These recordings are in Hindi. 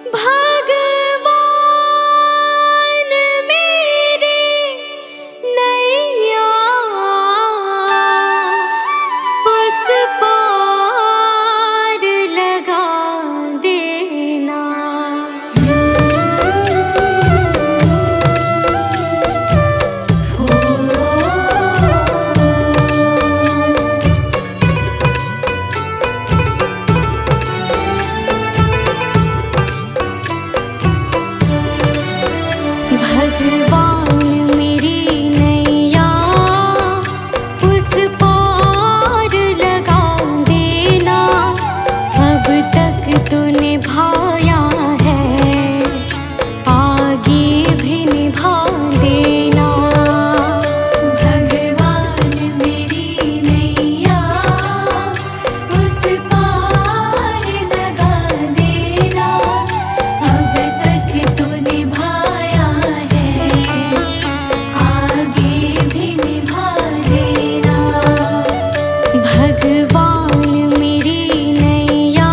भगवान मेरी नैया उस पार लगा देना। भगवान मेरी नैया उस पार लगा देना। अब तक तो निभाया है, आगे भी निभा देना। भगवान मेरी नैया उस पार लगा देना। अब तक तो निभाया है, आगे भी निभा देना। भगवान मेरी नैया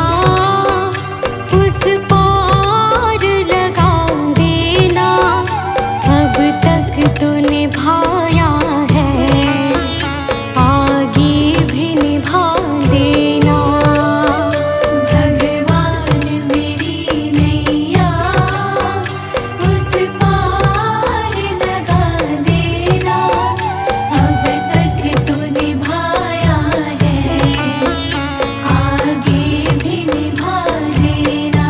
उस पार लगा देना। अब तक तो निभाया है, आगे भी निभा देना। भगवान मेरी नैया उस पार लगा देना। अब तक तो निभाया है, आगे भी निभा देना।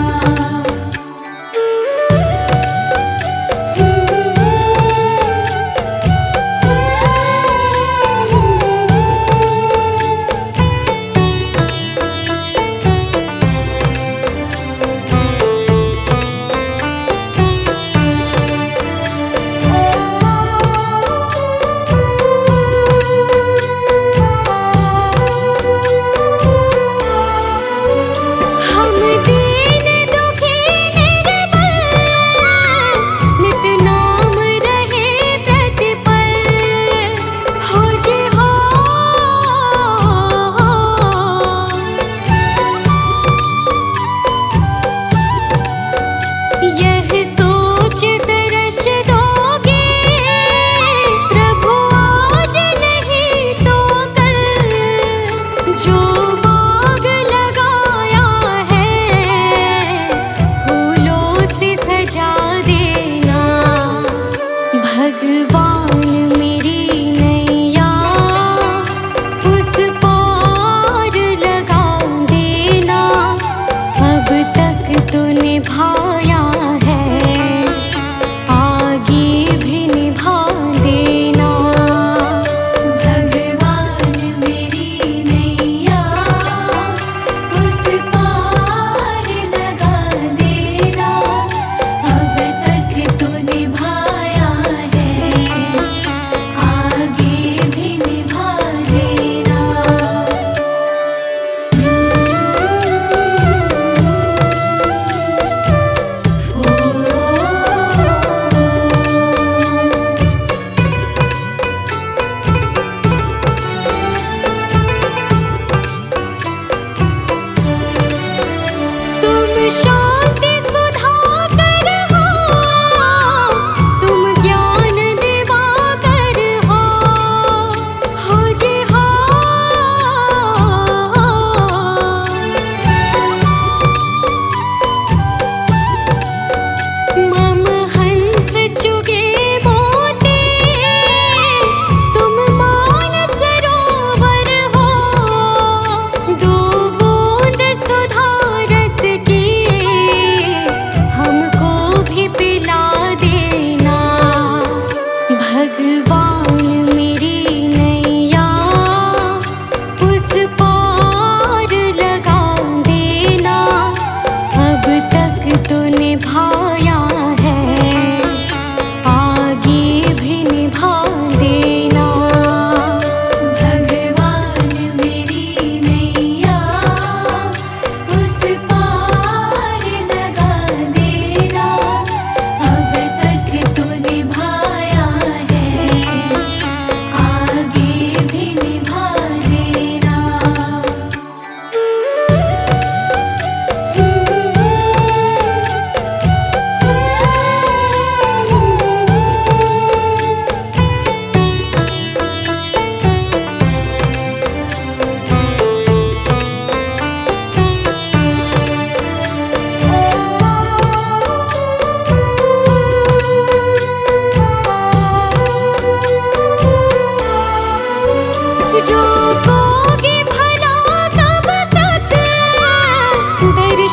हम दीन दुखी निर्बल, नित नाम रहे प्रतिपल। हो जी हो, यह सोच तरस दोगे प्रभु आज नहीं तो कल। जो बाग लगाया है फूलों से सजा देना। भगवान मेरी नैया उस पार लगा देना। अब तक तो निभाया है, आगे भी निभा देना। भगवान मेरी नैया उस पार लगा देना। अब तक तो निभाया है, आगे भी निभा देना।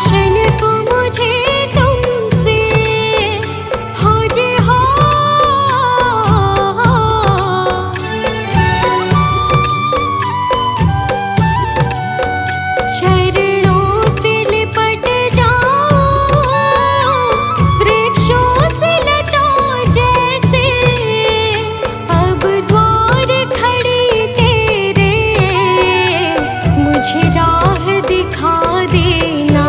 दर्शन को मुझे तुमसे हो जे हो। चरणों से लिपट जाऊं वृक्षों से लटों जैसे, अब द्वार खड़ी तेरे मुझे राह दिखा देना।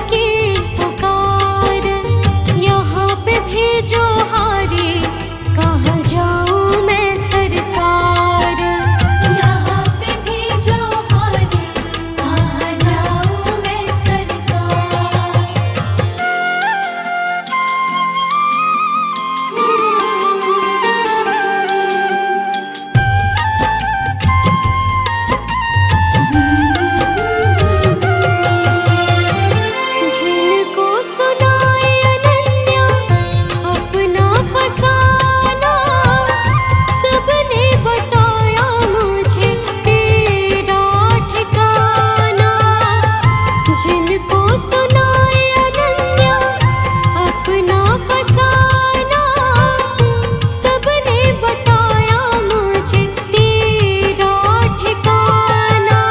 की पुकार, यहाँ पे भेजो हारे, कहाँ जाऊँ मैं सरकार। यहाँ पे भेजो हारे, कहाँ जाऊँ मैं सरकार। जिनको सुनाए अनन्या अपना फसाना, सबने बताया मुझे तेरा ठिकाना। जिनको सुनाए अनन्या अपना फसाना, सबने बताया मुझे तेरा ठिकाना।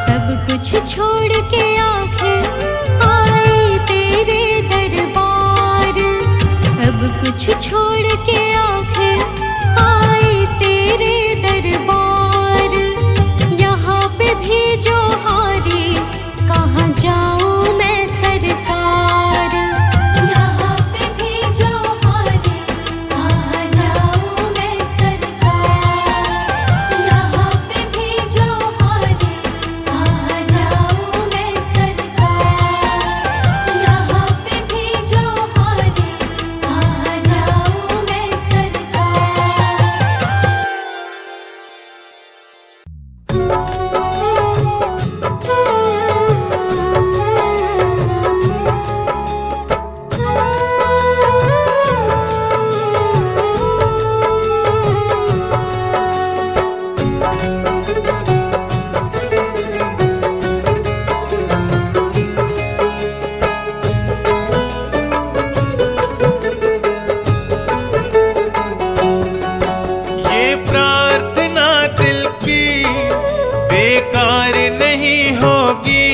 सब कुछ छोड़ के आखिर आई तेरे दरबार, सब कुछ छोड़ के आखिर आई तेरे दरबार। यहाँ पे भेजो हारे, कहाँ जाऊँ मैं सरकार। यहाँ पे भेजो हारे, कहाँ जाऊँ मैं सरकार। यहाँ पे भेजो हारे, कहाँ जाऊँ मैं सरकार। यहाँ पे भेजो हारे, कहाँ जाऊँ मैं सरकार। ये प्रार्थना दिल की बेकार नहीं होगी,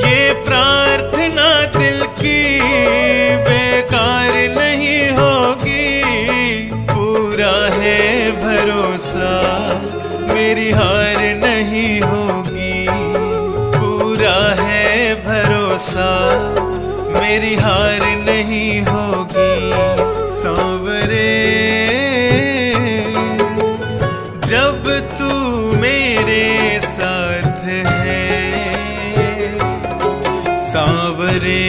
ये प्रार्थना दिल की बेकार नहीं होगी। पूरा है भरोसा मेरी हार नहीं होगी, पूरा है भरोसा मेरी हार नहीं होगी। सांवरे जब तू मेरे साथ है, सांवरे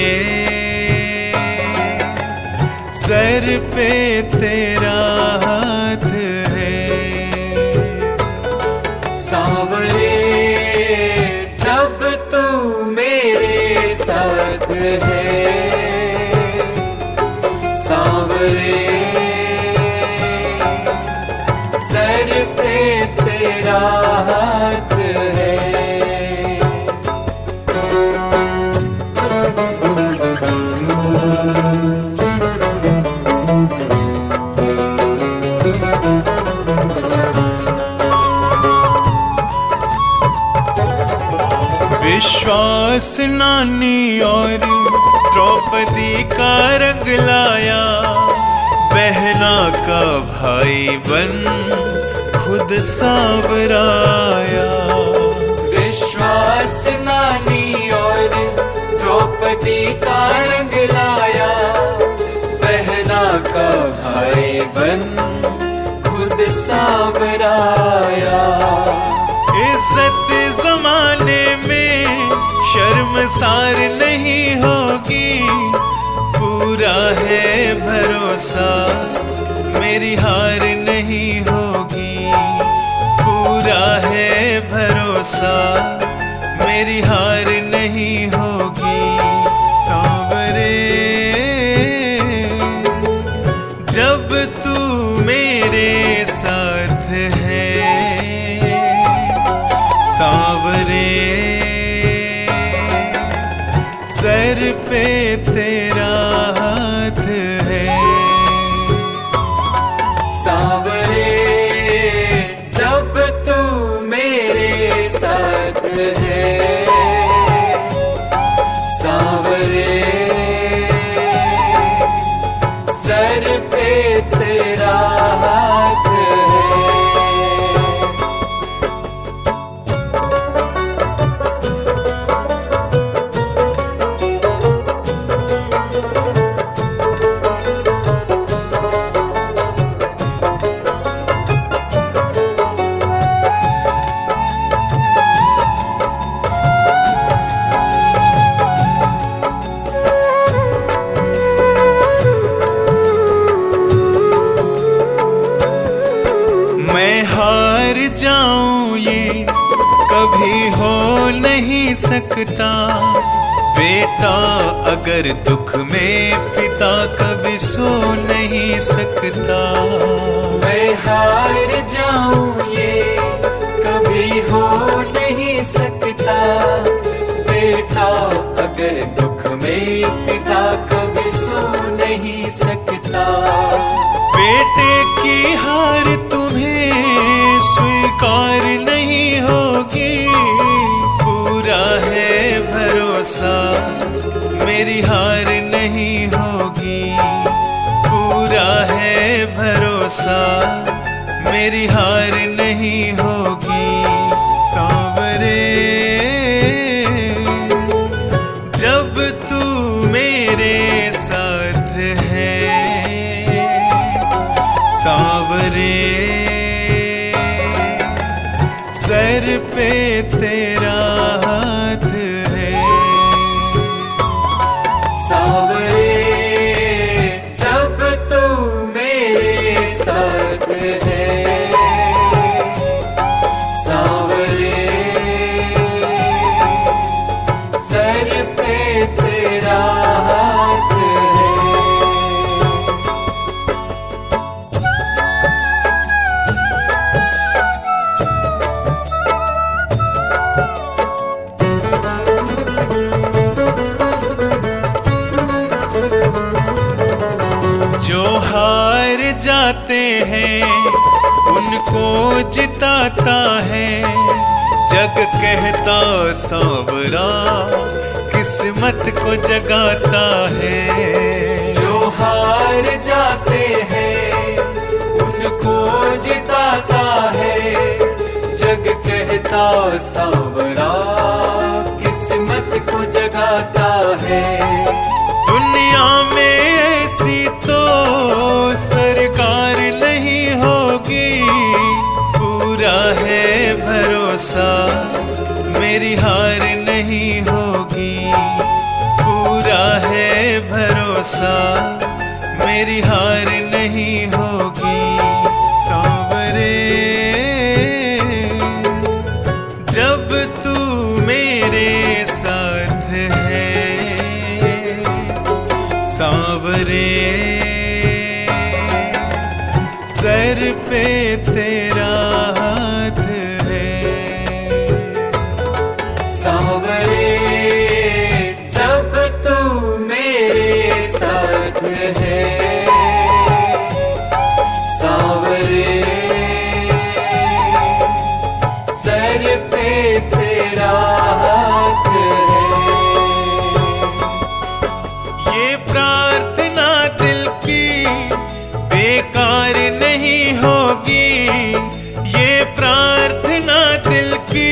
सर पे तेरा हाथ है। सांवरे जब तू मेरे साथ है, सांवरे सर पे तेरा हाथ है। विश्वास नानी और द्रौपदी का रंग लाया, बहना का भाई बन खुद सांवराया। विश्वास नानी और द्रौपदी का रंग लाया, बहना का भाई बन खुद सांवराया। इज्जत जमाने में शर्मसार नहीं होगी, पूरा है भरोसा मेरी हार नहीं होगी, पूरा है भरोसा मेरी हार नहीं होगी। सांवरे जब तू मेरे साथ है, सांवरे सर पे तेरा हाथ है। सांवरे जब तू मेरे साथ है, सांवरे सर पे तेरा हाथ है। सकता। बेटा अगर दुख में पिता कभी सो नहीं सकता। मैं हार जाऊं ये कभी हो नहीं सकता। बेटा अगर दुख में पिता कभी सो नहीं सकता। बेटे की हार तुम्हें स्वीकार नहीं होगी। पूरा है भरोसा मेरी हार नहीं होगी। पूरा है भरोसा मेरी हार नहीं होगी। सांवरे जब तू मेरे साथ है। सांवरे सर पे तेरा हाथ है। सांवरे जब तू मेरे साथ है। सांवरे सर पे तेरा हाथ है। जो हार जाते हैं उनको जिताता है। जग कहता सांवरा किस्मत को जगाता है। जो हार जाते हैं उनको जिताता है। जग कहता सांवरा किस्मत को जगाता है। दुनिया में ऐसी तो सरकार नहीं होगी। पूरा है भरोसा मेरी हार नहीं होगी। पूरा है भरोसा मेरी हार नहीं होगी। सांवरे जब तू मेरे साथ है। सांवरे सर पे तेरा हाथ है। सांवरे जब तू मेरे साथ है। सांवरे सर पे तेरा हाथ है। ये प्रार्थना दिल की बेकार नहीं होगी। ये प्रार्थना दिल की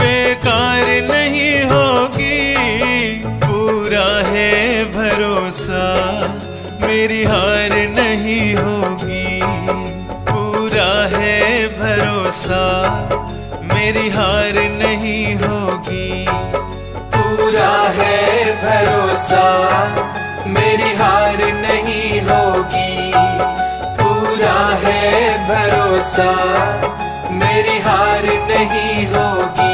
बेकार नहीं होगी। पूरा है भरोसा मेरी हार नहीं होगी। पूरा है भरोसा मेरी हार नहीं होगी। पूरा है भरोसा मेरी हार नहीं होगी। पूरा है भरोसा मेरी हार नहीं होगी।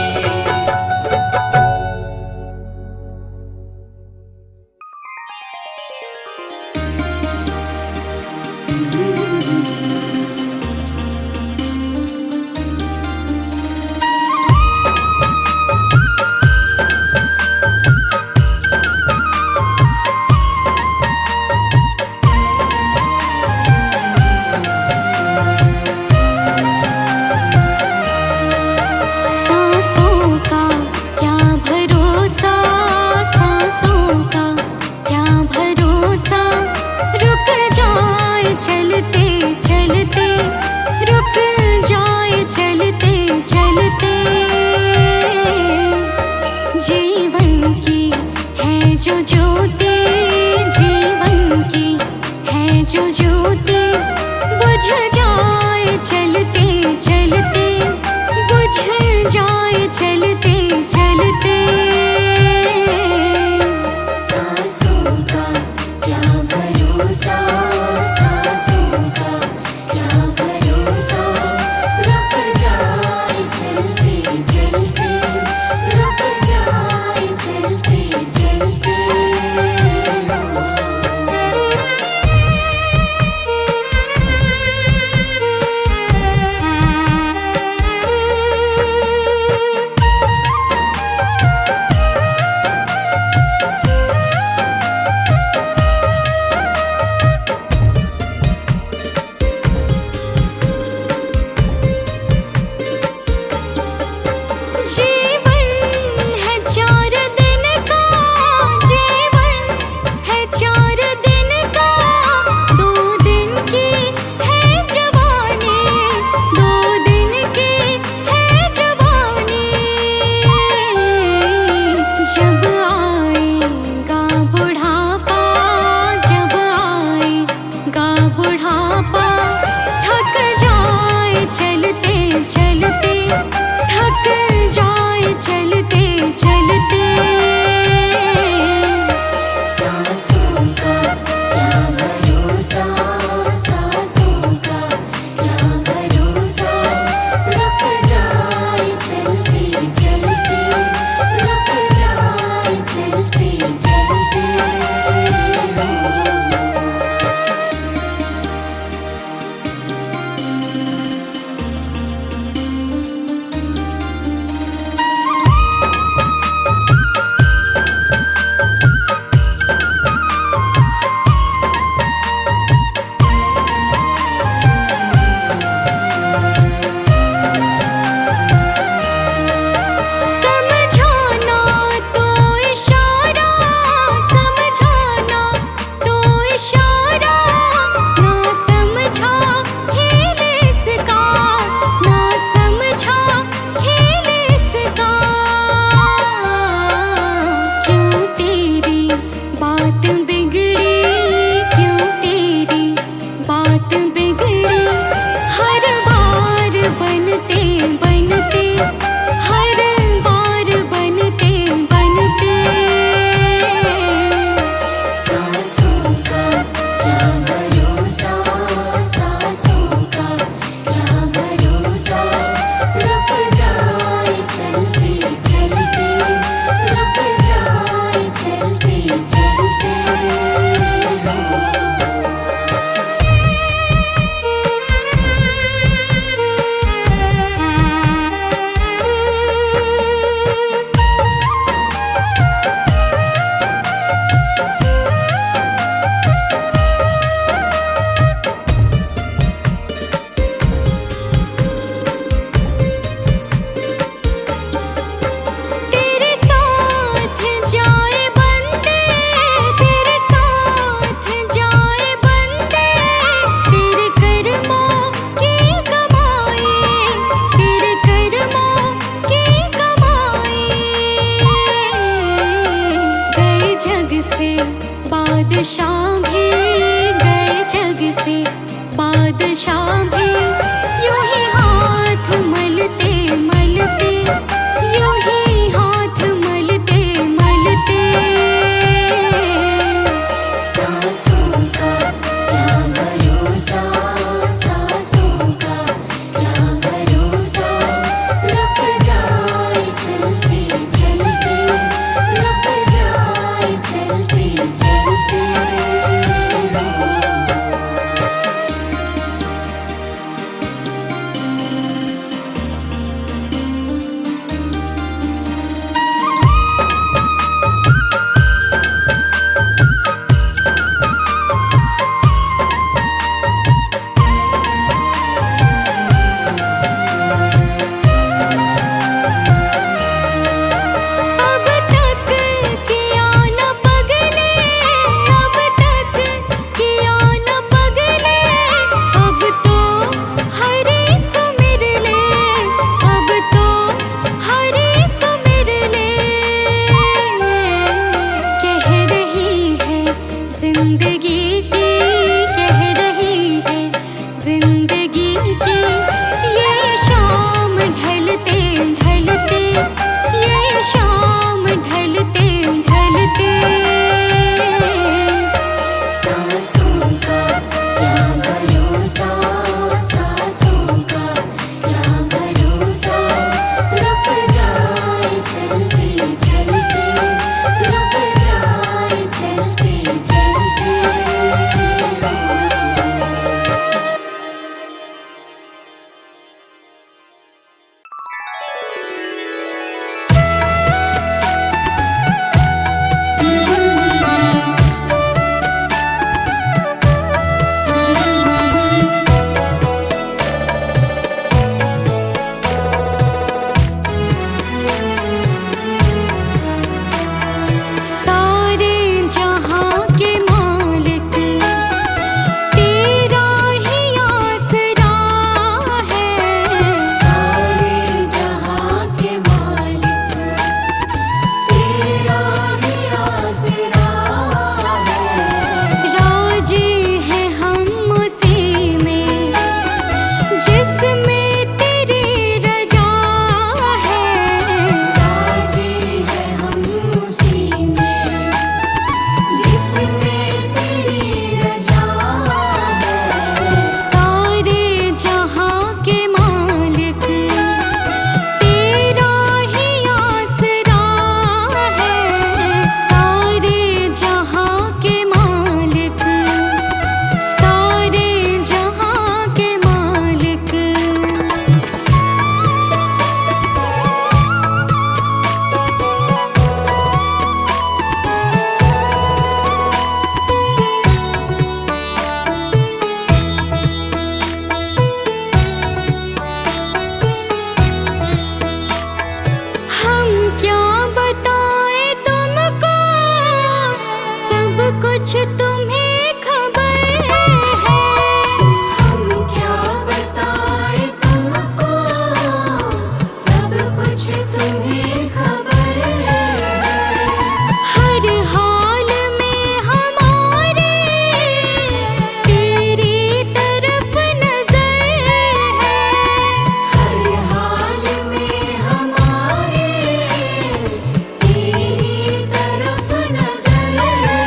रुक बादशाह भी गए जग से, बादशाह भी यूं ही हाथ मलते मलते, यूं ही हाथ मलते मलते। सांसों का क्या भरोसा, सांसों का क्या भरोसा, रुक जाए चलते चलते, रुक जाए चलते चलते। अब तक किया न पगले, अब तक किया न पगले, अब तो हरि सुमिर ले, अब तो हरि सुमिर ले। कह रही है जिंदगी की, कह रही है जिंदगी की, ये शाम ढलते ढलते, ये शाम ढलते ढलते। सांसों का क्या भरोसा, सांसों का क्या भरोसा, रुक जाए चलते चलते, रुक जाए चलते चलते। सारे जहां के मालिक तेरा ही आसरा है, सारे जहां के मालिक तेरा ही आसरा है। राजी है हम उसी में जिसमें तेरी रजा है, राजी है हम उसी में जिसमें तेरी रजा है। सारे जहां के मालिक तेरा ही आसरा है, सारे जहां के मालिक, सारे जहां के मालिक। हम क्या बताएं तुमको, सब कुछ तुम्हें खबर है। हम क्या बताएं तुमको, सब कुछ तुम्हें खबर है। हर हाल में हमारे तेरी तरफ नजर है, हर हाल में हमारे तेरी तरफ नजर है।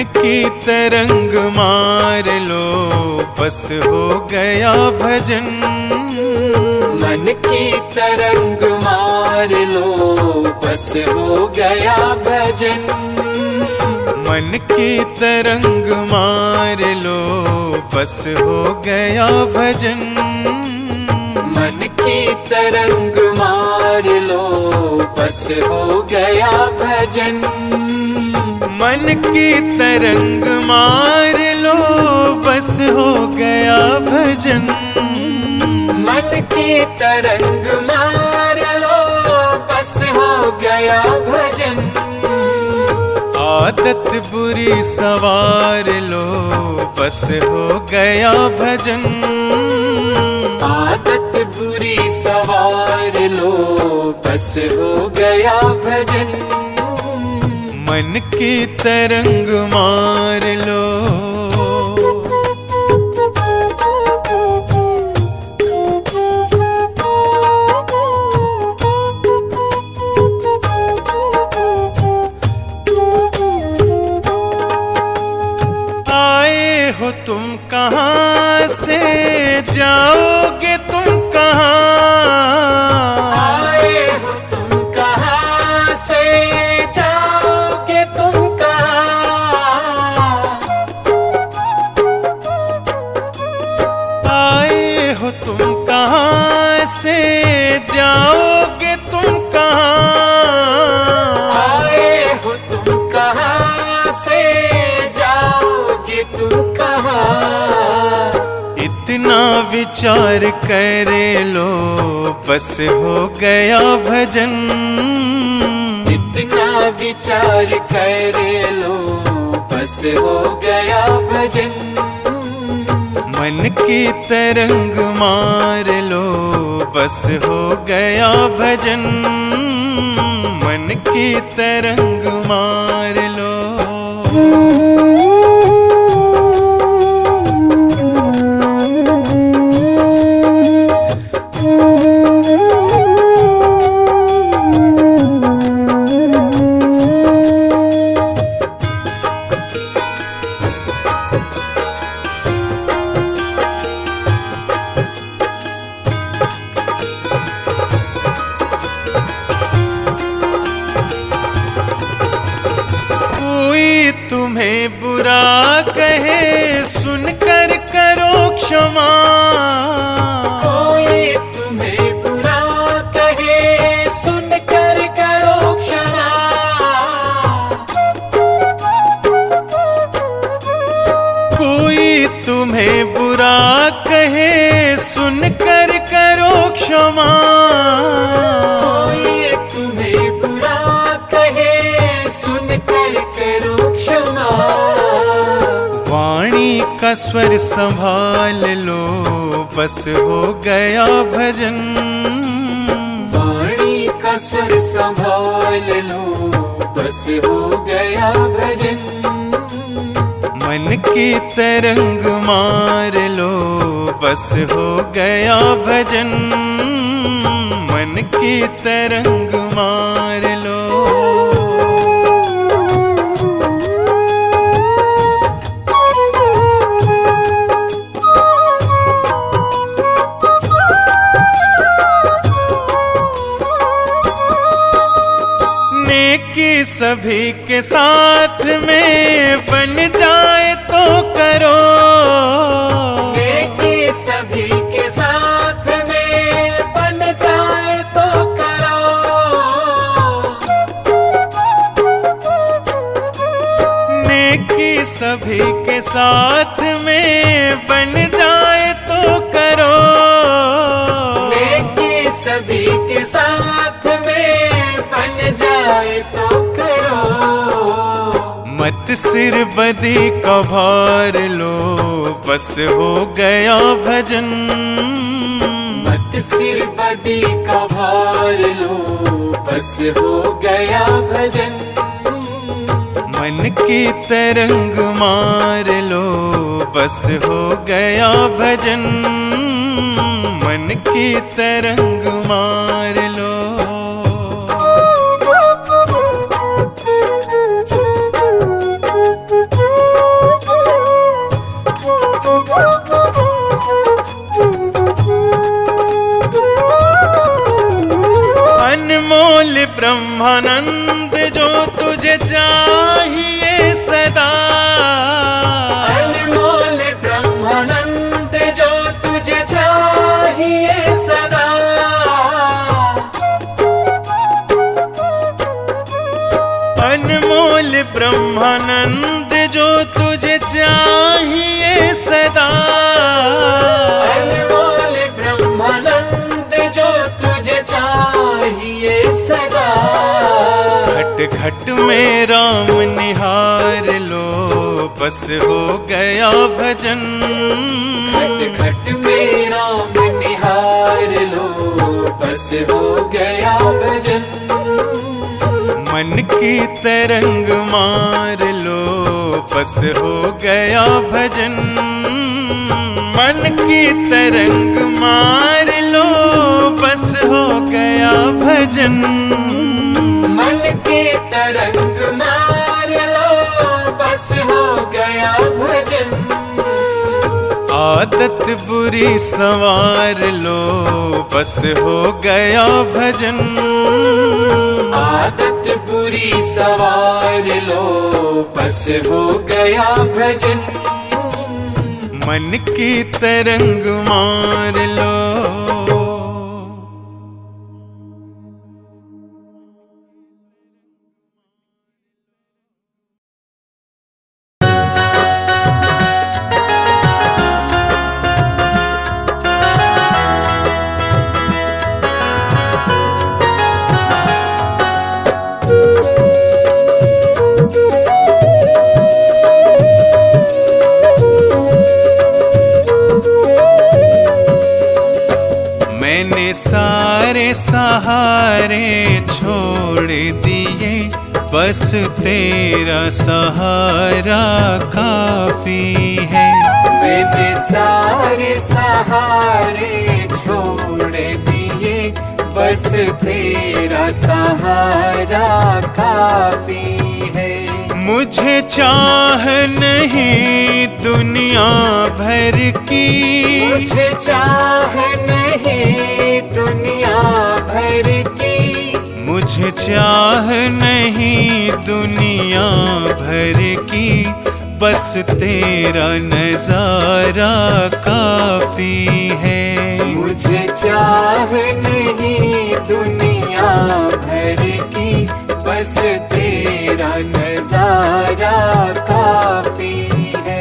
मन की तरंग मार लो बस हो गया भजन। मन की तरंग मार लो बस हो गया भजन। मन की तरंग मार लो बस हो गया भजन। मन की तरंग मार लो बस हो गया भजन। मन की तरंग मार लो बस हो गया भजन। मन की तरंग मार लो बस हो गया भजन। आदत बुरी सवार लो बस हो गया भजन। आदत बुरी सवार लो बस हो गया भजन। मन की तरंग मार लो। आए हो तुम कहाँ से, जाओगे तुम कहाँ। आए हो तुम कहाँ से, जाओगे तुम कहाँ। आए हो तुम कहाँ से, जाओगे तुम कहाँ। आए हो तुम कहाँ से, जाओगे तुम कहाँ। इतना विचार करे लो बस हो गया भजन। इतना विचार कर लो बस हो गया भजन। मन की तरंग मार लो बस हो गया भजन। मन की तरंग मार लो। तुम्हें बुरा कहे सुनकर करो क्षमा। कोई तुम्हें बुरा कहे सुनकर करो क्षमा। कोई तुम्हें बुरा कहे सुनकर करो क्षमा। कोई तुम्हें बुरा कहे सुनकर करो क्षमा। वाणी का स्वर संभाल लो बस हो गया भजन। वाणी का स्वर संभाल लो बस हो गया भजन। मन की तरंग मार लो बस हो गया भजन। मन की तरंग मार लो। नेकी सभी के साथ में बन जाए तो करो। नेकी सभी के साथ में बन जाए तो करो। नेकी सभी के साथ में बन जाए तो करो। नेकी सभी के साथ में बन जाए तो करो। मत सिर बदी का भार लो बस हो गया भजन। मत सिर बदी का भार लो बस हो गया भजन। मन की तरंग मार लो बस हो गया भजन। मन की तरंग मार लो। अनमोल ब्रह्मानंद जो तुझे चाहिए सदा, अनमोल ब्रह्मानंद जो तुझे चाहिए सदा। अनमोल ब्रह्मानंद जो तुझे चाहिए सदा, अनमोल ब्रह्मानंद जो तुझे चाहिए सदा। घट घट में राम निहार लो, बस हो गया भजन। घट घट में राम निहार लो, बस हो गया भजन। मन की तरंग मार लो, बस हो गया भजन। मन की तरंग मार लो, बस हो गया भजन। मन के तरंग मार लो, बस हो गया भजन। आदत बुरी संवार लो, बस हो गया भजन। आदत बुरी सवार लो, बस हो गया भजन। मन की तरंग मार लो। मैंने सारे सहारे छोड़ दिए, बस तेरा सहारा काफी है। मैंने सारे सहारे छोड़ दिए, बस तेरा सहारा काफी है। मुझे चाह नहीं दुनिया भर की, मुझे चाह नहीं दुनिया भर की। मुझे चाह नहीं दुनिया भर की, बस तेरा नजारा काफी है। मुझे चाह नहीं दुनिया भर की, बस तेरा नजारा काफी है।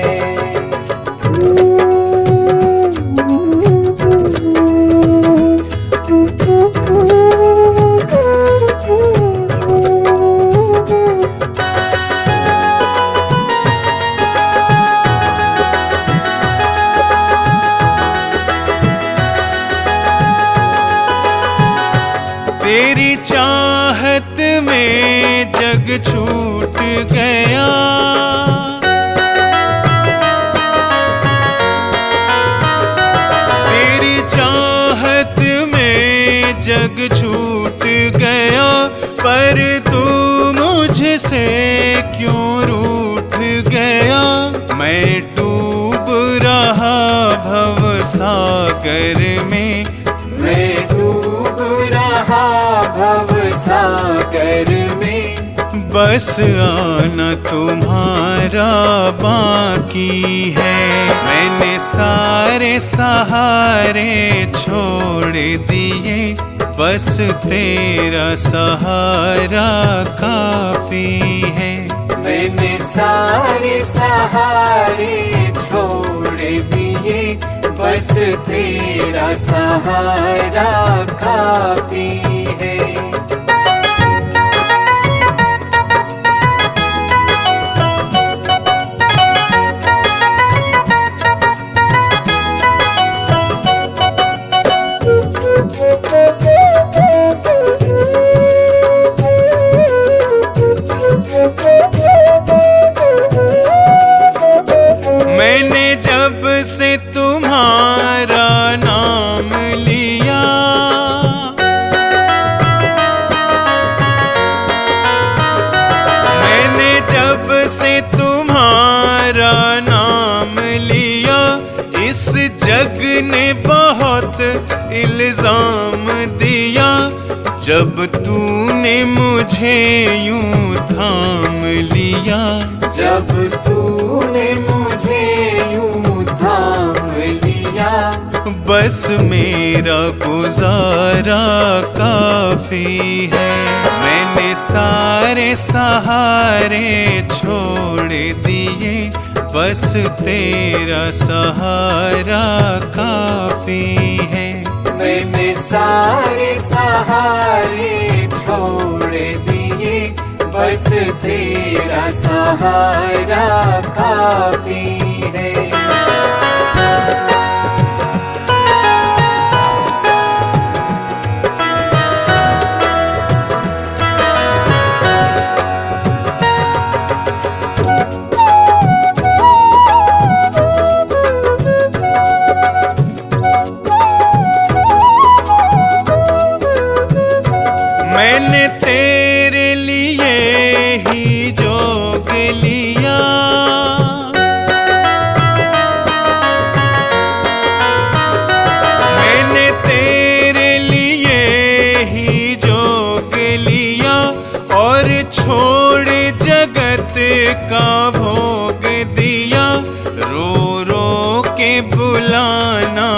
तेरी चाहत में जग छूट गया, तेरी चाहत में जग छूट गया, पर तू मुझसे क्यों रूठ गया। मैं डूब रहा भव सागर में, मैं डूब रहा भव सागर में। बस आना तुम्हारा बाकी है। मैंने सारे सहारे छोड़ दिए, बस तेरा सहारा काफी है। मैंने सारे सहारे छोड़ दिए, बस तेरा सहारा काफी है। मैंने जब से तुम्हारा नाम लिया, मैंने जब से तुम्हारा नाम लिया, इस जग ने बहुत इल्जाम दिया जब तूने मुझे यूं थाम लिया, जब तूने मुझे यूं थाम लिया, बस मेरा गुजारा काफी है। मैंने सारे सहारे छोड़ दिए, बस तेरा सहारा काफी है। मैंने सारे सहारे छोड़ दिए, बस तेरा सहारा काफी है। मैंने तेरे लिए ही जोग लिया, मैंने तेरे लिए ही जोग लिया, और छोड़ जगत का भोग दिया। रो रो के बुलाना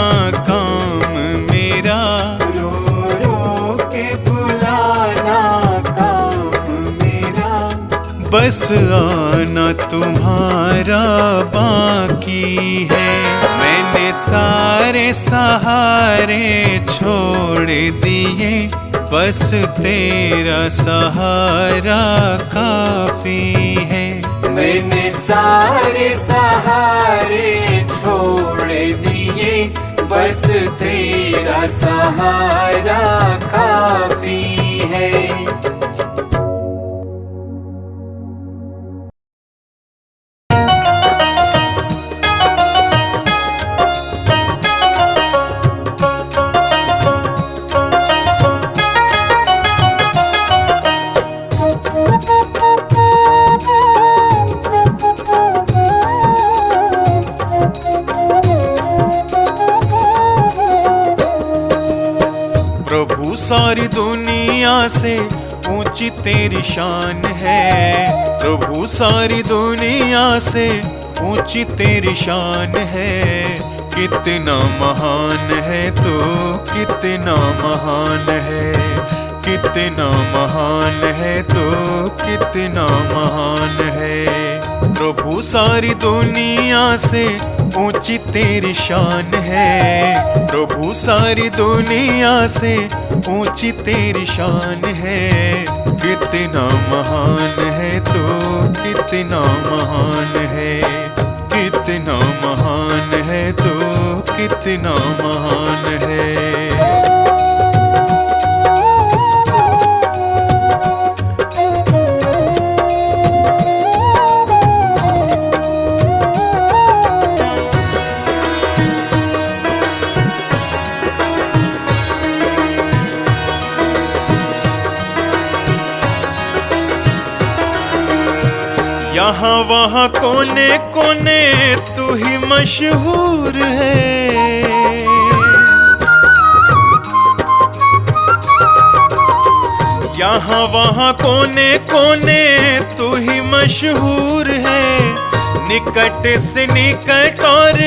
काम मेरा, रो रो के बुलाना काम मेरा, बस आना तुम्हारा बाकी है। मैंने सारे सहारे छोड़ दिए, बस तेरा सहारा काफी है। मैंने सारे सहारे छोड़ दिए, बस तेरा सहारा काफी है। प्रभु सारी दुनिया से ऊंची तेरी शान है, प्रभु सारी दुनिया से ऊंची तेरी शान है। कितना महान है तो, कितना महान है, कितना महान है तो, कितना महान है। प्रभु सारी दुनिया से ऊंची तेरी शान है, प्रभु सारी दुनिया से ऊंची तेरी शान है। कितना महान है तो, कितना महान है, कितना महान है तो, कितना महान है। यहाँ वहाँ कोने कोने तू ही मशहूर है, यहाँ वहाँ कोने कोने तू ही मशहूर है। निकट से निकट और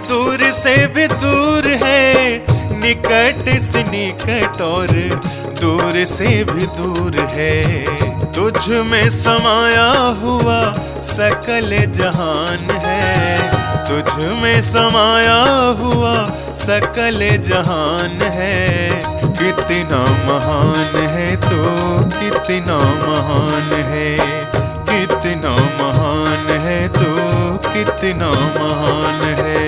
दूर से भी दूर है, निकट से निकट और दूर से भी दूर है। तुझ में समाया हुआ सकल जहान है, तुझ में समाया हुआ सकल जहान है। कितना महान है तो, कितना महान है, कितना महान है तो, कितना महान है।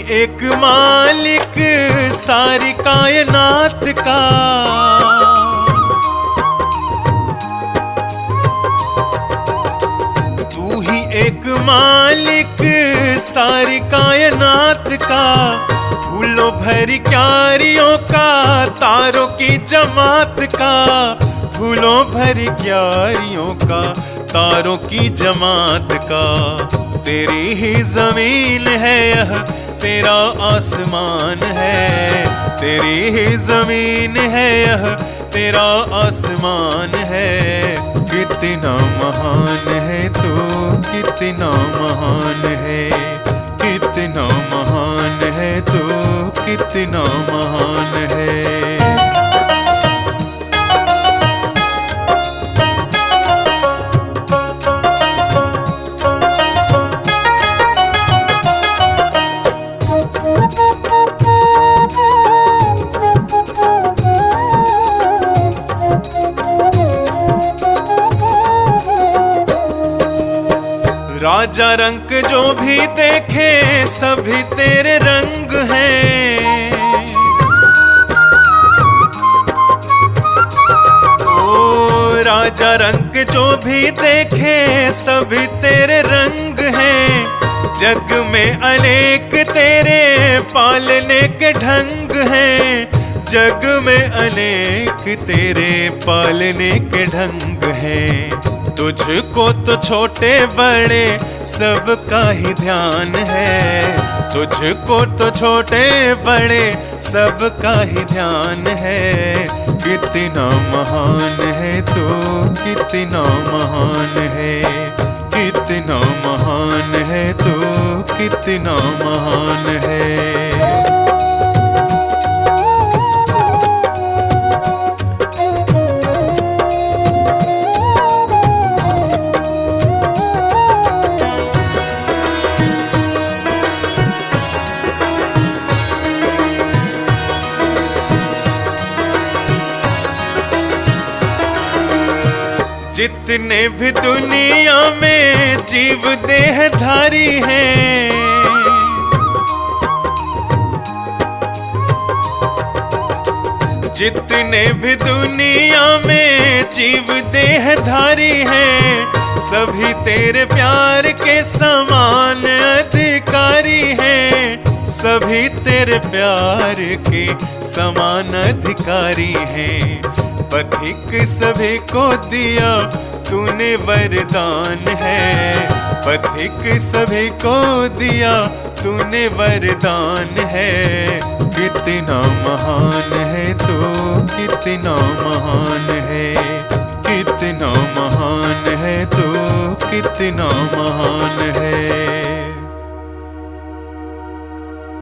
एक मालिक सारी कायनात का, तू ही एक मालिक सारी कायनात का, फूलों भरी क्यारियों का, तारों की जमात का, फूलों भरी क्यारियों का, तारों की जमात का। तेरी ही जमीन है यह, तेरा आसमान है, तेरी ही जमीन है यह, तेरा आसमान है। कितना महान है तू, कितना महान है, कितना महान है तू, कितना महान है। राजा रंग जो भी देखे सभी तेरे रंग हैं। ओ राजा रंग जो भी देखे सभी तेरे रंग हैं। जग में अनेक तेरे पालने के ढंग हैं, जग में अनेक तेरे पालने के ढंग हैं। तुझको तो छोटे बड़े सबका ही ध्यान है, तुझको तो छोटे बड़े सबका ही ध्यान है। कितना महान है तू, कितना महान है, कितना महान है तू, कितना महान है। जितने भी दुनिया में जीव देहधारी हैं, जितने भी दुनिया में जीव देहधारी हैं, सभी तेरे प्यार के समान अधिकारी हैं, सभी तेरे प्यार के समान अधिकारी हैं। पथिक सभी को दिया तूने वरदान है, पथिक सभी को दिया तूने वरदान है। कितना महान है तू, कितना